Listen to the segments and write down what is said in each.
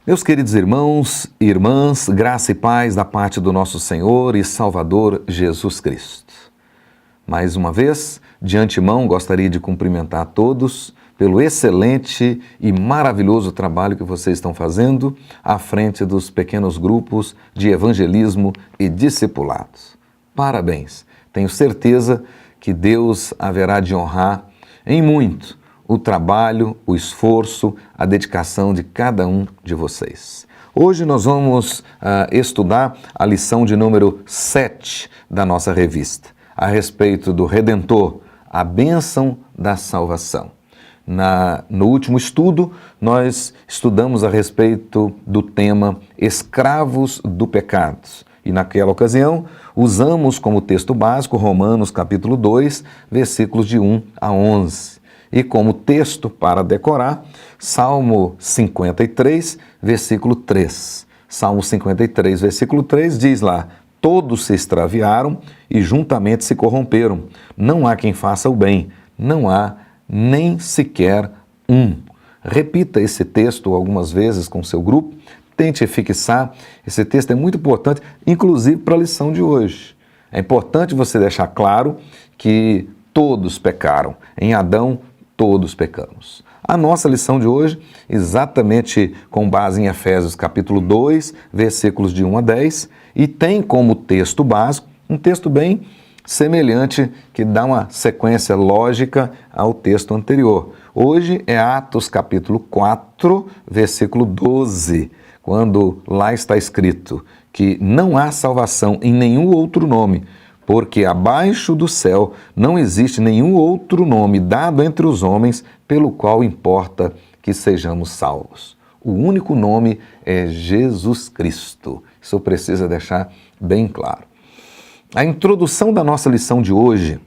Meus queridos irmãos e irmãs, graça e paz da parte do nosso Senhor e Salvador Jesus Cristo. Mais uma vez, de antemão, gostaria de cumprimentar a todos pelo excelente e maravilhoso trabalho que vocês estão fazendo à frente dos pequenos grupos de evangelismo e discipulados. Parabéns! Tenho certeza que Deus haverá de honrar em muito o trabalho, o esforço, a dedicação de cada um de vocês. Hoje nós vamos estudar a lição de número 7 da nossa revista, a respeito do Redentor, a bênção da salvação. No último estudo, nós estudamos a respeito do tema escravos do pecado. E naquela ocasião, usamos como texto básico Romanos capítulo 2, versículos de 1 a 11. E como texto para decorar, Salmo 53, versículo 3. Salmo 53, versículo 3 diz lá: todos se extraviaram e juntamente se corromperam. Não há quem faça o bem, não há nem sequer um. Repita esse texto algumas vezes com seu grupo, tente fixar. Esse texto é muito importante, inclusive para a lição de hoje. É importante você deixar claro que todos pecaram. Em Adão, todos pecamos. A nossa lição de hoje, exatamente com base em Efésios capítulo 2, versículos de 1 a 10, e tem como texto básico um texto bem semelhante que dá uma sequência lógica ao texto anterior. Hoje é Atos capítulo 4, versículo 12, quando lá está escrito que não há salvação em nenhum outro nome, porque abaixo do céu não existe nenhum outro nome dado entre os homens pelo qual importa que sejamos salvos. O único nome é Jesus Cristo. Isso precisa deixar bem claro. A introdução da nossa lição de hoje,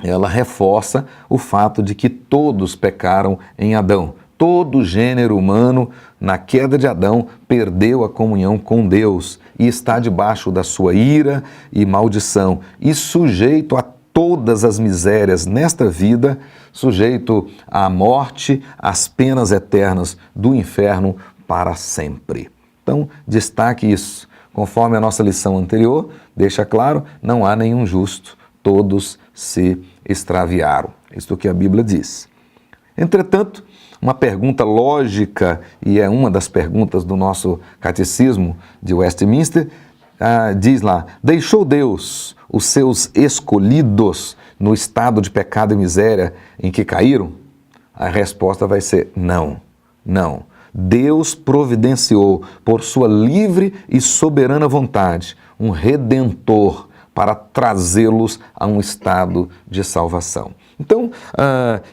ela reforça o fato de que todos pecaram em Adão. Todo o gênero humano, na queda de Adão, perdeu a comunhão com Deus e está debaixo da sua ira e maldição e sujeito a todas as misérias nesta vida, sujeito à morte, às penas eternas do inferno para sempre. Então, destaque isso. Conforme a nossa lição anterior, deixa claro, não há nenhum justo, todos se extraviaram. Isto que a Bíblia diz. Entretanto, uma pergunta lógica, e é uma das perguntas do nosso catecismo de Westminster, diz lá: deixou Deus os seus escolhidos no estado de pecado e miséria em que caíram? A resposta vai ser não, não. Deus providenciou, por sua livre e soberana vontade, um Redentor para trazê-los a um estado de salvação. Então,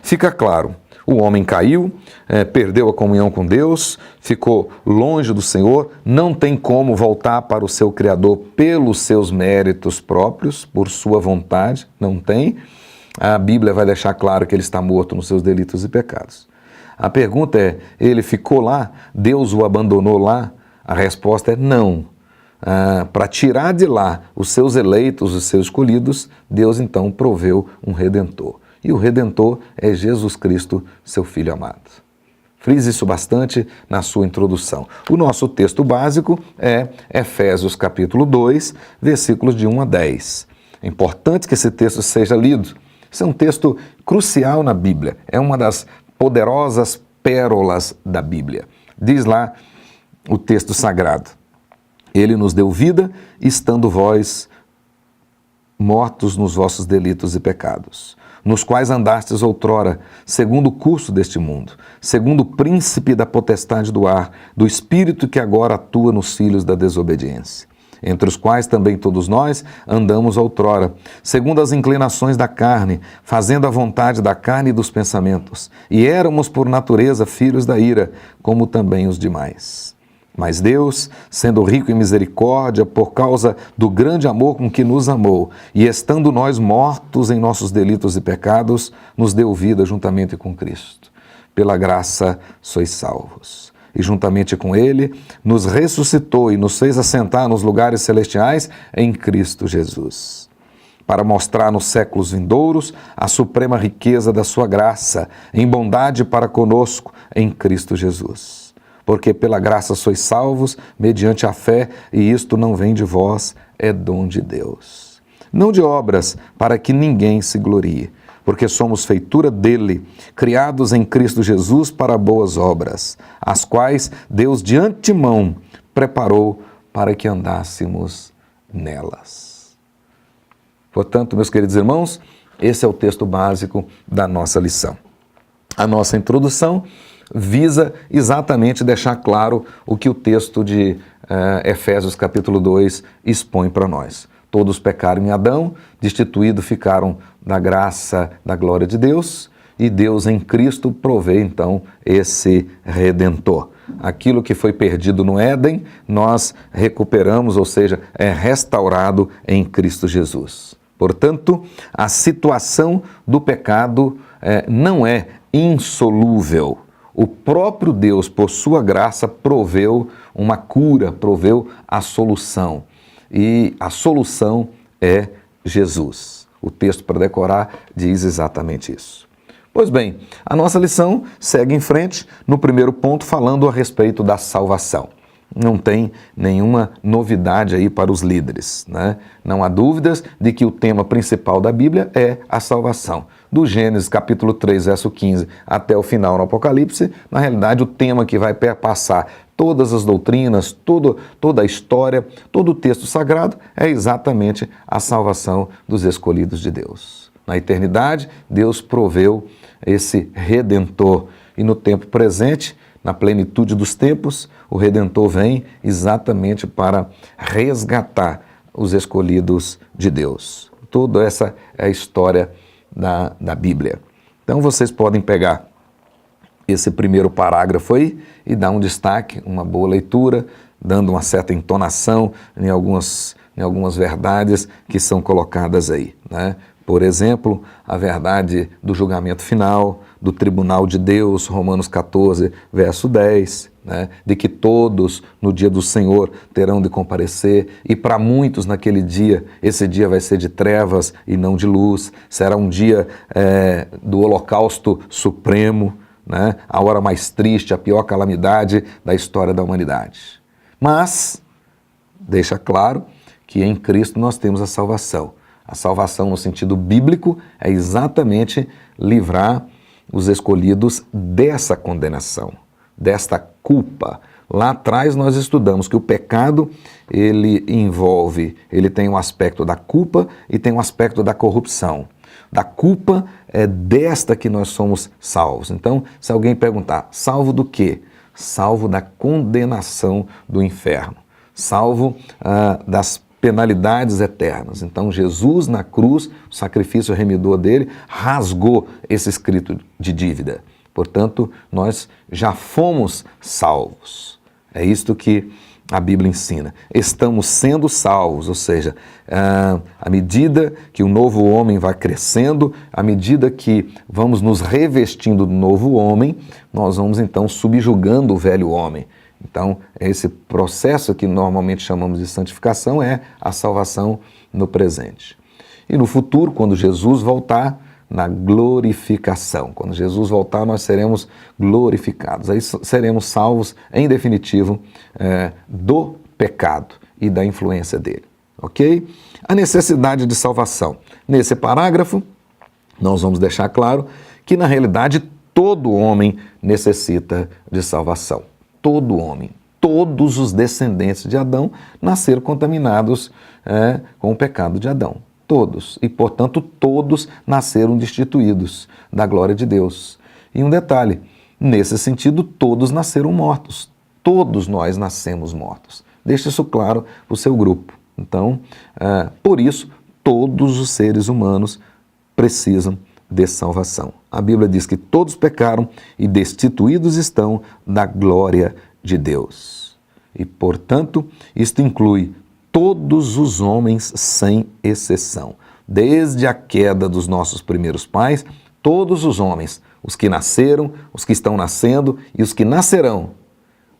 fica claro. O homem caiu, perdeu a comunhão com Deus, ficou longe do Senhor, não tem como voltar para o seu Criador pelos seus méritos próprios, por sua vontade, não tem. A Bíblia vai deixar claro que ele está morto nos seus delitos e pecados. A pergunta é, ele ficou lá? Deus o abandonou lá? A resposta é não. Para tirar de lá os seus eleitos, os seus escolhidos, Deus então proveu um Redentor. E o Redentor é Jesus Cristo, seu Filho amado. Frise isso bastante na sua introdução. O nosso texto básico é Efésios capítulo 2, versículos de 1 a 10. É importante que esse texto seja lido. Esse é um texto crucial na Bíblia. É uma das poderosas pérolas da Bíblia. Diz lá o texto sagrado: Ele nos deu vida, estando vós mortos nos vossos delitos e pecados, nos quais andastes outrora, segundo o curso deste mundo, segundo o príncipe da potestade do ar, do espírito que agora atua nos filhos da desobediência, entre os quais também todos nós andamos outrora, segundo as inclinações da carne, fazendo a vontade da carne e dos pensamentos, e éramos por natureza filhos da ira, como também os demais. Mas Deus, sendo rico em misericórdia, por causa do grande amor com que nos amou, e estando nós mortos em nossos delitos e pecados, nos deu vida juntamente com Cristo. Pela graça sois salvos. E juntamente com Ele, nos ressuscitou e nos fez assentar nos lugares celestiais em Cristo Jesus, para mostrar nos séculos vindouros a suprema riqueza da sua graça, em bondade para conosco em Cristo Jesus. porque pela graça sois salvos, mediante a fé, e isto não vem de vós, é dom de Deus. Não de obras, para que ninguém se glorie, porque somos feitura dele, criados em Cristo Jesus para boas obras, as quais Deus de antemão preparou para que andássemos nelas. Portanto, meus queridos irmãos, esse é o texto básico da nossa lição. A nossa introdução visa exatamente deixar claro o que o texto de Efésios capítulo 2 expõe para nós. Todos pecaram em Adão, destituídos ficaram da graça, da glória de Deus, e Deus em Cristo provê então esse Redentor. Aquilo que foi perdido no Éden, nós recuperamos, ou seja, é restaurado em Cristo Jesus. Portanto, a situação do pecado não é insolúvel. O próprio Deus, por sua graça, proveu uma cura, proveu a solução. E a solução é Jesus. O texto para decorar diz exatamente isso. Pois bem, a nossa lição segue em frente no primeiro ponto falando a respeito da salvação. Não tem nenhuma novidade aí para os líderes, né? Não há dúvidas de que o tema principal da Bíblia é a salvação. Do Gênesis capítulo 3, verso 15 até o final no Apocalipse, na realidade o tema que vai perpassar todas as doutrinas, toda a história, todo o texto sagrado é exatamente a salvação dos escolhidos de Deus. Na eternidade, Deus proveu esse Redentor e no tempo presente, na plenitude dos tempos, o Redentor vem exatamente para resgatar os escolhidos de Deus. Toda essa é a história da Bíblia. Então vocês podem pegar esse primeiro parágrafo aí e dar um destaque, uma boa leitura, dando uma certa entonação em algumas verdades que são colocadas aí, né? Por exemplo, a verdade do julgamento final, do tribunal de Deus, Romanos 14, verso 10, né? De que todos no dia do Senhor terão de comparecer e para muitos naquele dia, esse dia vai ser de trevas e não de luz, será um dia do holocausto supremo, né? A hora mais triste, a pior calamidade da história da humanidade. Mas, deixa claro que em Cristo nós temos a salvação. A salvação no sentido bíblico é exatamente livrar os escolhidos dessa condenação, desta culpa. Lá atrás nós estudamos que o pecado, ele tem um aspecto da culpa e tem um aspecto da corrupção. Da culpa é desta que nós somos salvos. Então, se alguém perguntar, salvo do quê? Salvo da condenação do inferno, salvo das penalidades eternas. Então, Jesus na cruz, o sacrifício remidor dele, rasgou esse escrito de dívida. Portanto, nós já fomos salvos. É isto que a Bíblia ensina. Estamos sendo salvos, ou seja, à medida que o novo homem vai crescendo, à medida que vamos nos revestindo do novo homem, nós vamos então subjugando o velho homem. Então, esse processo que normalmente chamamos de santificação é a salvação no presente. E no futuro, quando Jesus voltar, na glorificação. Quando Jesus voltar, nós seremos glorificados. Aí seremos salvos, em definitivo, do pecado e da influência dele. Ok? A necessidade de salvação. Nesse parágrafo, nós vamos deixar claro que, na realidade, todo homem necessita de salvação. Todo homem, todos os descendentes de Adão nasceram contaminados com o pecado de Adão. Todos. E, portanto, todos nasceram destituídos da glória de Deus. E um detalhe, nesse sentido, todos nasceram mortos. Todos nós nascemos mortos. Deixe isso claro para o seu grupo. Então, por isso, todos os seres humanos precisam de salvação. A Bíblia diz que todos pecaram e destituídos estão da glória de Deus. E, portanto, isto inclui todos os homens sem exceção. Desde a queda dos nossos primeiros pais, todos os homens, os que nasceram, os que estão nascendo e os que nascerão,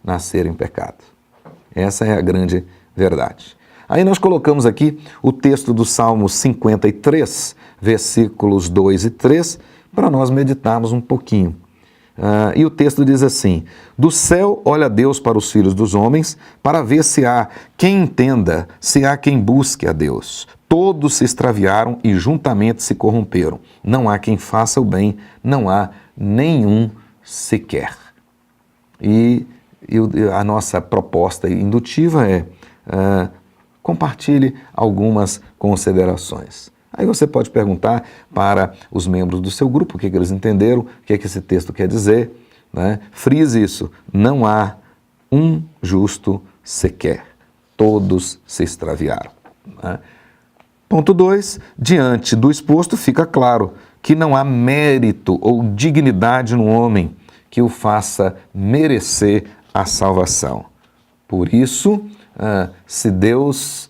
nasceram em pecado. Essa é a grande verdade. Aí nós colocamos aqui o texto do Salmo 53, versículos 2 e 3, para nós meditarmos um pouquinho. E o texto diz assim: do céu olha Deus para os filhos dos homens, para ver se há quem entenda, se há quem busque a Deus. Todos se extraviaram e juntamente se corromperam. Não há quem faça o bem, não há nenhum sequer. E a nossa proposta indutiva é: compartilhe algumas considerações. Aí você pode perguntar para os membros do seu grupo o que eles entenderam, o que esse texto quer dizer, né? Frise isso: não há um justo sequer, todos se extraviaram, né? Ponto 2, diante do exposto fica claro que não há mérito ou dignidade no homem que o faça merecer a salvação. Por isso, se Deus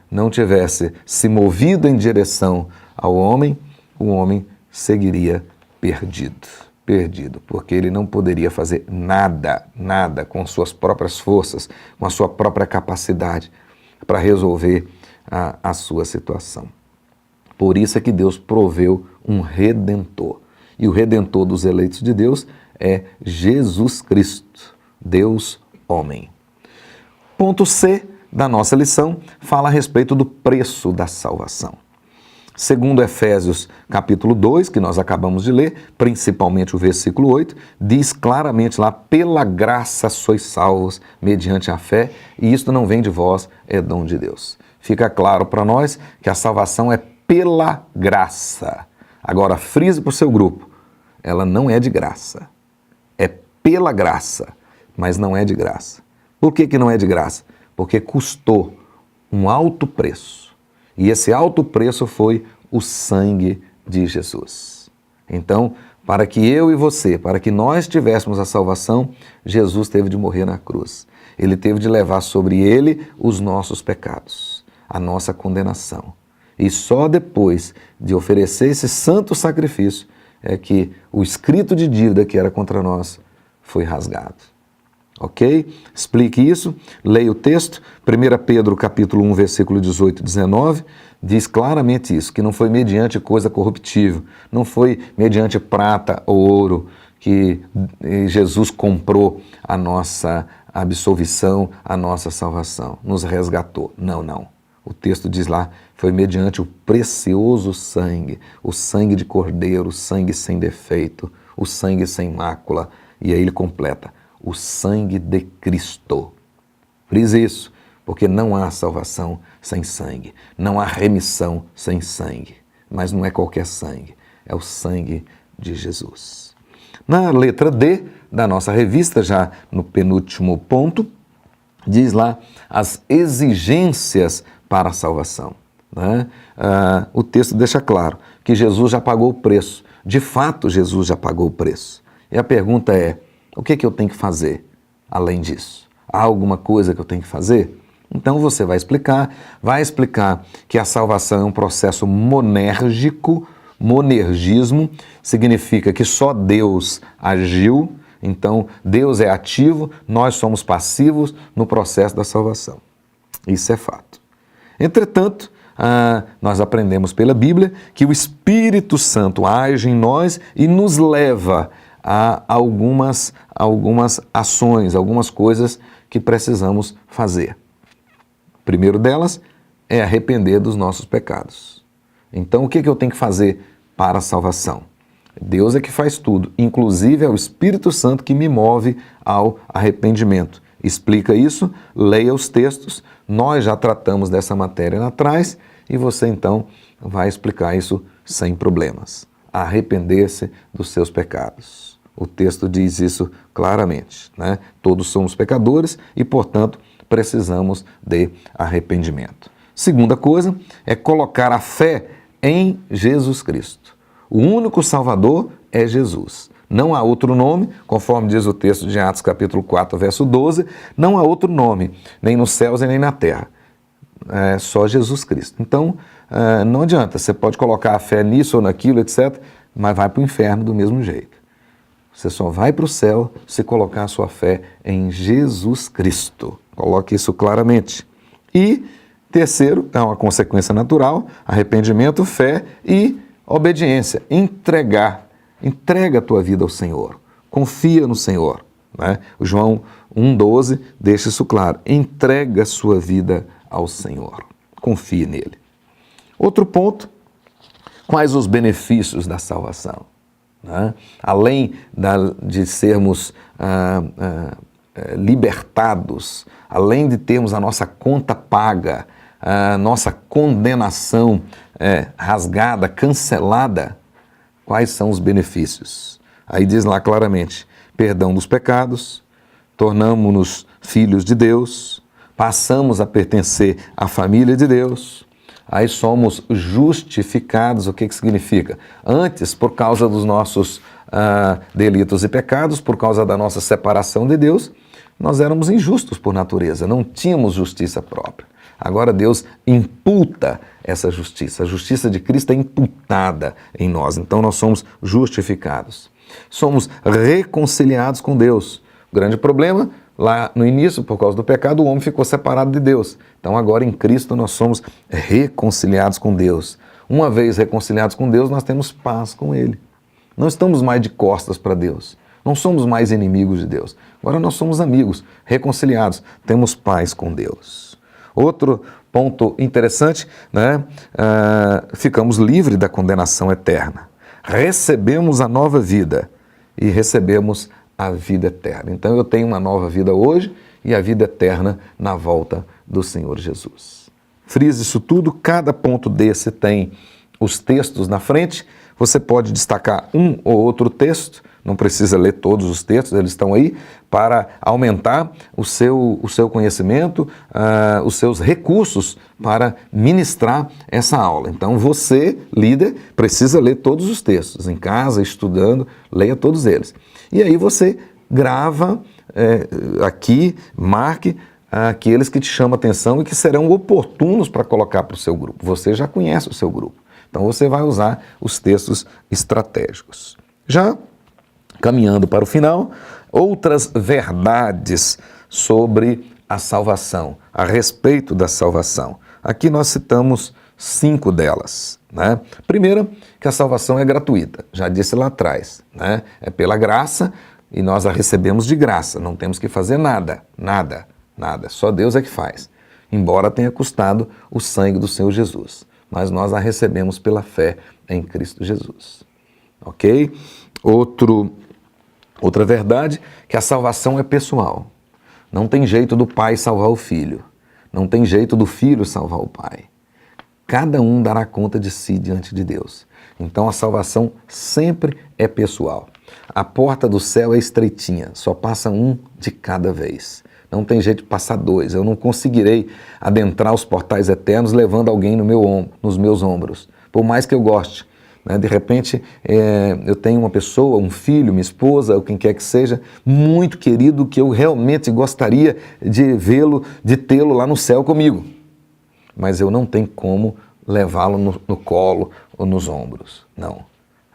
não tivesse se movido em direção ao homem, o homem seguiria perdido, porque ele não poderia fazer nada com suas próprias forças, com a sua própria capacidade para resolver a sua situação. Por isso é que Deus proveu um Redentor. E o Redentor dos eleitos de Deus é Jesus Cristo, Deus homem. Ponto C da nossa lição fala a respeito do preço da salvação. Segundo Efésios capítulo 2, que nós acabamos de ler, principalmente o versículo 8, diz claramente lá: pela graça sois salvos mediante a fé, e isto não vem de vós, é dom de Deus. Fica claro para nós que a salvação é pela graça. Agora, frise para o seu grupo: ela não é de graça. É pela graça, mas não é de graça. Por que não é de graça? Porque custou um alto preço. E esse alto preço foi o sangue de Jesus. Então, para que eu e você, para que nós tivéssemos a salvação, Jesus teve de morrer na cruz. Ele teve de levar sobre ele os nossos pecados, a nossa condenação. E só depois de oferecer esse santo sacrifício é que o escrito de dívida que era contra nós foi rasgado. Ok? Explique isso, leia o texto. 1 Pedro capítulo 1, versículo 18 e 19, diz claramente isso, que não foi mediante coisa corruptível, não foi mediante prata ou ouro que Jesus comprou a nossa absolvição, a nossa salvação, nos resgatou. Não. O texto diz lá: foi mediante o precioso sangue, o sangue de cordeiro, o sangue sem defeito, o sangue sem mácula. E aí ele completa: o sangue de Cristo. Frise isso, porque não há salvação sem sangue, não há remissão sem sangue. Mas não é qualquer sangue, é o sangue de Jesus. Na letra D da nossa revista, já no penúltimo ponto, diz lá as exigências para a salvação, né? O texto deixa claro que Jesus já pagou o preço. De fato, Jesus já pagou o preço. E a pergunta é: o que eu tenho que fazer além disso? Há alguma coisa que eu tenho que fazer? Então você vai explicar que a salvação é um processo monérgico. Monergismo significa que só Deus agiu, então Deus é ativo, nós somos passivos no processo da salvação. Isso é fato. Entretanto, nós aprendemos pela Bíblia que o Espírito Santo age em nós e nos leva a algumas ações, algumas coisas que precisamos fazer. O primeiro delas é arrepender dos nossos pecados. Então, o que eu tenho que fazer para a salvação? Deus é que faz tudo, inclusive é o Espírito Santo que me move ao arrependimento. Explica isso, leia os textos, nós já tratamos dessa matéria lá atrás e você então vai explicar isso sem problemas. Arrepender-se dos seus pecados. O texto diz isso claramente, né? Todos somos pecadores e, portanto, precisamos de arrependimento. Segunda coisa é colocar a fé em Jesus Cristo. O único Salvador é Jesus. Não há outro nome, conforme diz o texto de Atos capítulo 4, verso 12, não há outro nome, nem nos céus e nem na terra. É só Jesus Cristo. Então, não adianta, você pode colocar a fé nisso ou naquilo, etc., mas vai para o inferno do mesmo jeito. Você só vai para o céu se colocar a sua fé em Jesus Cristo. Coloque isso claramente. E terceiro, é uma consequência natural: arrependimento, fé e obediência. Entrega a tua vida ao Senhor. confia no Senhor. Né? O João 1,12 deixa isso claro. Entrega a sua vida ao Senhor. Confie nele. Outro ponto, quais os benefícios da salvação? Né? Além de sermos libertados, além de termos a nossa conta paga, a nossa condenação rasgada, cancelada, quais são os benefícios? Aí diz lá claramente, perdão dos pecados, tornamo-nos filhos de Deus, passamos a pertencer à família de Deus, aí somos justificados. O que significa? Antes, por causa dos nossos delitos e pecados, por causa da nossa separação de Deus, nós éramos injustos por natureza, não tínhamos justiça própria. Agora Deus imputa essa justiça. A justiça de Cristo é imputada em nós, então nós somos justificados. Somos reconciliados com Deus. O grande problema, lá no início, por causa do pecado, o homem ficou separado de Deus. Então agora em Cristo nós somos reconciliados com Deus. Uma vez reconciliados com Deus, nós temos paz com Ele. Não estamos mais de costas para Deus. Não somos mais inimigos de Deus. Agora nós somos amigos, reconciliados, temos paz com Deus. Outro ponto interessante, né? Ficamos livres da condenação eterna. Recebemos a nova vida e recebemos a vida eterna. Então eu tenho uma nova vida hoje e a vida eterna na volta do Senhor Jesus. Frise isso tudo, cada ponto desse tem os textos na frente. Você pode destacar um ou outro texto, não precisa ler todos os textos, eles estão aí para aumentar o seu conhecimento, os seus recursos para ministrar essa aula. Então você, líder, precisa ler todos os textos, em casa, estudando, leia todos eles. E aí você grava aqui, marque aqueles que te chamam a atenção e que serão oportunos para colocar para o seu grupo. Você já conhece o seu grupo, então você vai usar os textos estratégicos. Já caminhando para o final, outras verdades sobre a salvação, a respeito da salvação. Aqui nós citamos 5 delas. Né? Primeira, que a salvação é gratuita, já disse lá atrás. Né? É pela graça e nós a recebemos de graça, não temos que fazer nada, só Deus é que faz. Embora tenha custado o sangue do Senhor Jesus, mas nós a recebemos pela fé em Cristo Jesus. Ok? Outra verdade, que a salvação é pessoal. Não tem jeito do pai salvar o filho. Não tem jeito do filho salvar o pai. Cada um dará conta de si diante de Deus. Então a salvação sempre é pessoal. A porta do céu é estreitinha, só passa um de cada vez. Não tem jeito de passar 2. Eu não conseguirei adentrar os portais eternos levando alguém nos meus ombros, por mais que eu goste. De repente, eu tenho uma pessoa, um filho, minha esposa, ou quem quer que seja, muito querido, que eu realmente gostaria de vê-lo, de tê-lo lá no céu comigo. Mas eu não tenho como levá-lo no colo ou nos ombros. Não.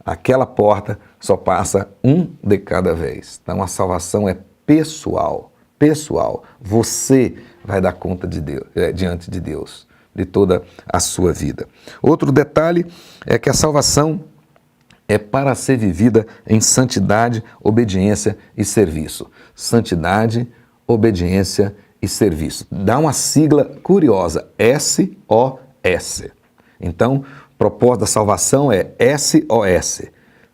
Aquela porta só passa um de cada vez. Então a salvação é pessoal. Pessoal. Você vai dar conta de Deus, diante de Deus, de toda a sua vida. Outro detalhe é que a salvação é para ser vivida em santidade, obediência e serviço. Santidade, obediência e serviço. Dá uma sigla curiosa, SOS. Então, o propósito da salvação é SOS,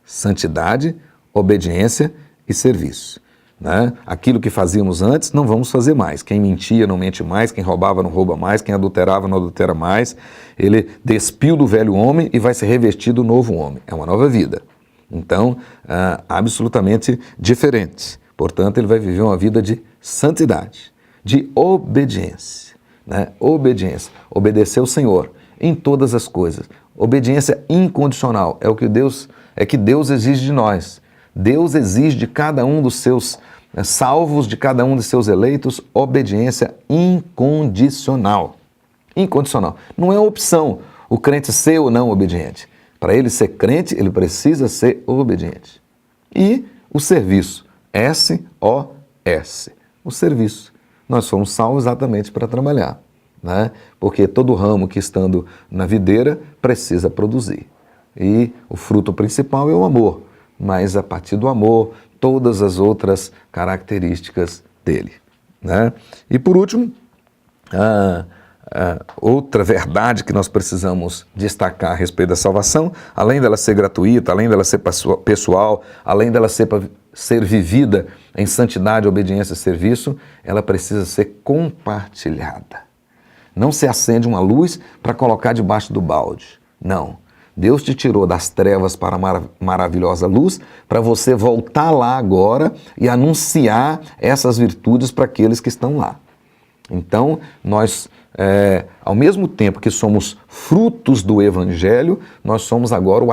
santidade, obediência e serviço. Né? Aquilo que fazíamos antes, não vamos fazer mais. Quem mentia, não mente mais. Quem roubava, não rouba mais. Quem adulterava, não adultera mais. Ele despiu do velho homem e vai se revestir do novo homem. É uma nova vida. Então, absolutamente diferente. Portanto, ele vai viver uma vida de santidade, de obediência. Né? Obediência. Obedecer ao Senhor em todas as coisas. Obediência incondicional. É que Deus exige de nós. Deus exige de cada um dos seus salvos, de cada um de seus eleitos, obediência incondicional. Incondicional. Não é opção o crente ser ou não obediente. Para ele ser crente, ele precisa ser obediente. E o serviço, SOS, o serviço. Nós fomos salvos exatamente para trabalhar, né? Porque todo ramo que estando na videira precisa produzir. E o fruto principal é o amor. mas a partir do amor, todas as outras características dele, né? E por último, outra verdade que nós precisamos destacar a respeito da salvação, além dela ser gratuita, além dela ser pessoal, além dela ser vivida em santidade, obediência e serviço, ela precisa ser compartilhada. Não se acende uma luz para colocar debaixo do balde. Não. Deus te tirou das trevas para a maravilhosa luz para você voltar lá agora e anunciar essas virtudes para aqueles que estão lá. Então, nós, ao mesmo tempo que somos frutos do Evangelho, nós somos agora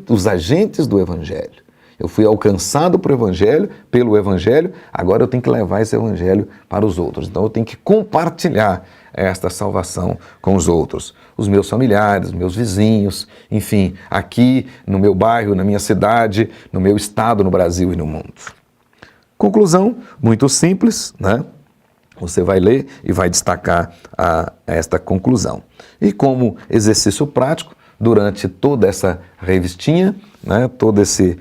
os agentes do Evangelho. Eu fui alcançado pelo Evangelho, agora eu tenho que levar esse Evangelho para os outros. Então eu tenho que compartilhar esta salvação com os outros. Os meus familiares, meus vizinhos, enfim, aqui no meu bairro, na minha cidade, no meu estado, no Brasil e no mundo. Conclusão, muito simples, né? Você vai ler e vai destacar esta conclusão. E como exercício prático, durante toda essa revistinha, né, todo esse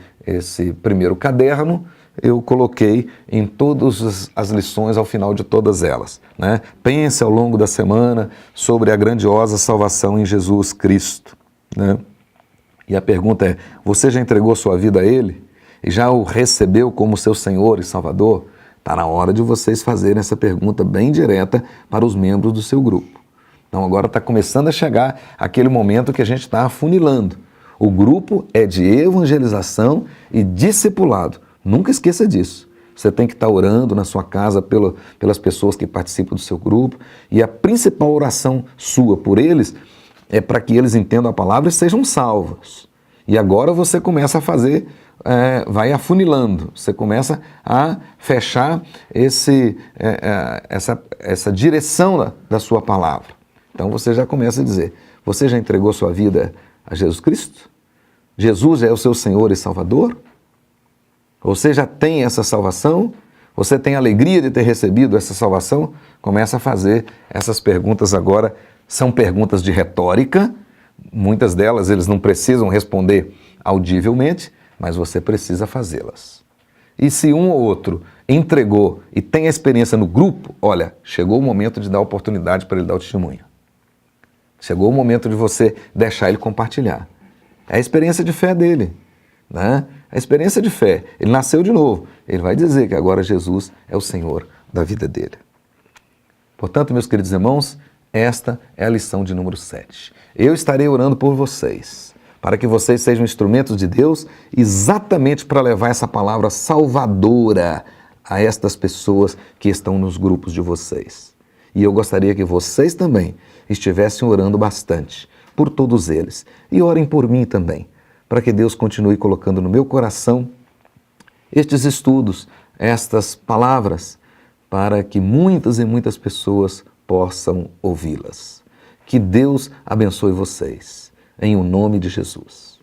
primeiro caderno, eu coloquei em todas as lições ao final de todas elas, né? Pense ao longo da semana sobre a grandiosa salvação em Jesus Cristo, né? E a pergunta é, você já entregou sua vida a Ele? E já o recebeu como seu Senhor e Salvador? Está na hora de vocês fazerem essa pergunta bem direta para os membros do seu grupo. Então agora está começando a chegar aquele momento que a gente está afunilando. O grupo é de evangelização e discipulado. Nunca esqueça disso. Você tem que estar orando na sua casa pelas pessoas que participam do seu grupo. E a principal oração sua por eles é para que eles entendam a palavra e sejam salvos. E agora você começa a fazer, vai afunilando. Você começa a fechar essa direção da sua palavra. Então você já começa a dizer, você já entregou sua vida a Jesus Cristo? Jesus é o seu Senhor e Salvador? Você já tem essa salvação? Você tem alegria de ter recebido essa salvação? Começa a fazer essas perguntas agora. São perguntas de retórica. Muitas delas eles não precisam responder audivelmente, mas você precisa fazê-las. E se um ou outro entregou e tem a experiência no grupo, olha, chegou o momento de dar a oportunidade para ele dar o testemunho. Chegou o momento de você deixar ele compartilhar. É a experiência de fé dele, né? A experiência de fé. Ele nasceu de novo. Ele vai dizer que agora Jesus é o Senhor da vida dele. Portanto, meus queridos irmãos, esta é a lição de número 7. Eu estarei orando por vocês, para que vocês sejam instrumentos de Deus exatamente para levar essa palavra salvadora a estas pessoas que estão nos grupos de vocês. E eu gostaria que vocês também estivessem orando bastante por todos eles. E orem por mim também, para que Deus continue colocando no meu coração estes estudos, estas palavras, para que muitas e muitas pessoas possam ouvi-las. Que Deus abençoe vocês, em o nome de Jesus.